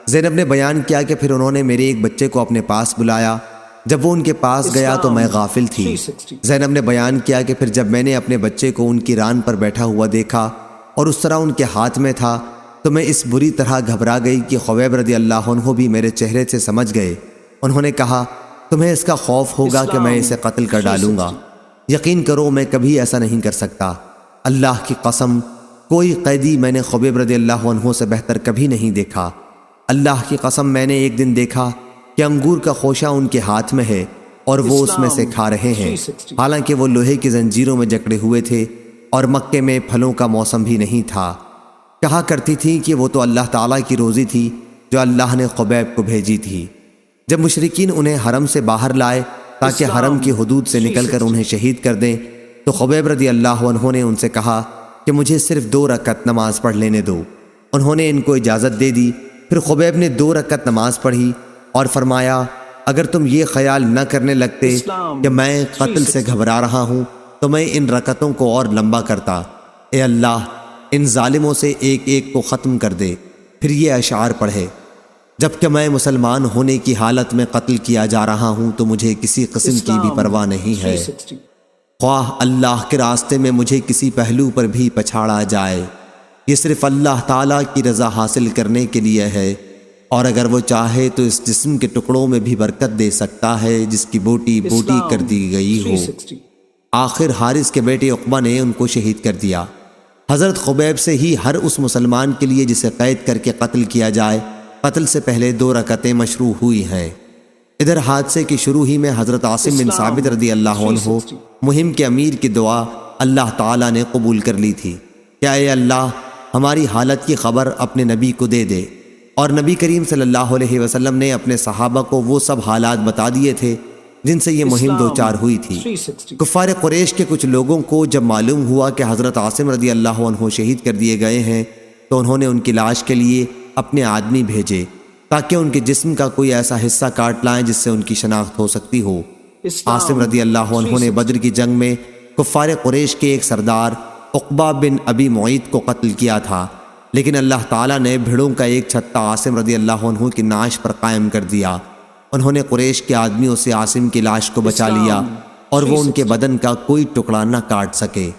زینب نے بیان کیا کہ پھر انہوں نے میرے ایک بچے کو اپنے پاس بلایا۔ جب وہ ان کے پاس گیا تو میں غافل تھی۔ زینب نے بیان کیا کہ پھر جب میں نے اپنے بچے کو ان کی ران پر بیٹھا ہوا دیکھا اور اس طرح ان کے ہاتھ میں تھا تو میں اس بری طرح گھبرا گئی کہ خبیب رضی اللہ عنہ بھی میرے چہرے سے سمجھ گئے۔ انہوں نے کہا تمہیں اس کا خوف ہوگا کہ میں اسے قتل کر ڈالوں گا۔ یقین کرو میں کبھی ایسا نہیں کر سکتا۔ اللہ کی قسم کوئی قیدی میں نے خبیب رضی اللہ عنہ سے بہتر کبھی نہیں دیکھا۔ اللہ کی قسم میں نے ایک دن دیکھا کہ انگور کا خوشہ ان کے ہاتھ میں ہے اور وہ اس میں سے کھا رہے ہیں، حالانکہ وہ لوہے کی زنجیروں میں جکڑے ہوئے تھے اور مکے میں پھلوں کا موسم بھی نہیں تھا۔ کہا کرتی تھی کہ وہ تو اللہ تعالیٰ کی روزی تھی جو اللہ نے خبیب کو بھیجی تھی۔ جب مشرکین انہیں حرم سے باہر لائے تاکہ حرم کی حدود سے نکل کر انہیں شہید کر دیں تو خبیب رضی اللہ عنہ نے ان سے کہا کہ مجھے صرف 2 رکعت نماز پڑھ لینے دو۔ انہوں نے ان کو اجازت دے دی۔ پھر خبیب نے 2 رکعت نماز پڑھی اور فرمایا اگر تم یہ خیال نہ کرنے لگتے کہ میں قتل سے گھبرا رہا ہوں تو میں ان رکعتوں کو اور لمبا کرتا۔ اے اللہ ان ظالموں سے ایک ایک کو ختم کر دے۔ پھر یہ اشعار پڑھے جبکہ میں مسلمان ہونے کی حالت میں قتل کیا جا رہا ہوں تو مجھے کسی قسم کی بھی پرواہ نہیں ہے، خواہ اللہ کے راستے میں مجھے کسی پہلو پر بھی پچھاڑا جائے۔ یہ صرف اللہ تعالیٰ کی رضا حاصل کرنے کے لیے ہے، اور اگر وہ چاہے تو اس جسم کے ٹکڑوں میں بھی برکت دے سکتا ہے جس کی بوٹی بوٹی کر دی گئی ہو۔ آخر حارث کے بیٹے عقبہ نے ان کو شہید کر دیا۔ حضرت خبیب سے ہی ہر اس مسلمان کے لیے جسے قید کر کے قتل کیا جائے قتل سے پہلے 2 رکعتیں مشروع ہوئی ہیں۔ ادھر حادثے کی شروع ہی میں حضرت عاصم بن ثابت رضی اللہ عنہ مہم کے امیر کی دعا اللہ تعالیٰ نے قبول کر لی تھی کہ اے اللہ ہماری حالت کی خبر اپنے نبی کو دے دے، اور نبی کریم صلی اللہ علیہ وسلم نے اپنے صحابہ کو وہ سب حالات بتا دیے تھے جن سے یہ مہم دوچار ہوئی تھی۔ کفار قریش کے کچھ لوگوں کو جب معلوم ہوا کہ حضرت عاصم رضی اللہ عنہ شہید کر دیے گئے ہیں تو انہوں نے ان کی لاش کے لیے اپنے آدمی بھیجے تاکہ ان کے جسم کا کوئی ایسا حصہ کاٹ لائیں جس سے ان کی شناخت ہو سکتی ہو۔ عاصم رضی اللہ عنہ نے بدر کی جنگ میں کفار قریش کے ایک سردار عقبہ بن ابی معیط کو قتل کیا تھا، لیکن اللہ تعالیٰ نے بھیڑوں کا ایک چھتا عاصم رضی اللہ عنہ کی نعش پر قائم کر دیا۔ انہوں نے قریش کے آدمیوں سے عاصم کی لاش کو بچا لیا اور وہ ان کے بدن کا کوئی ٹکڑا نہ کاٹ سکے۔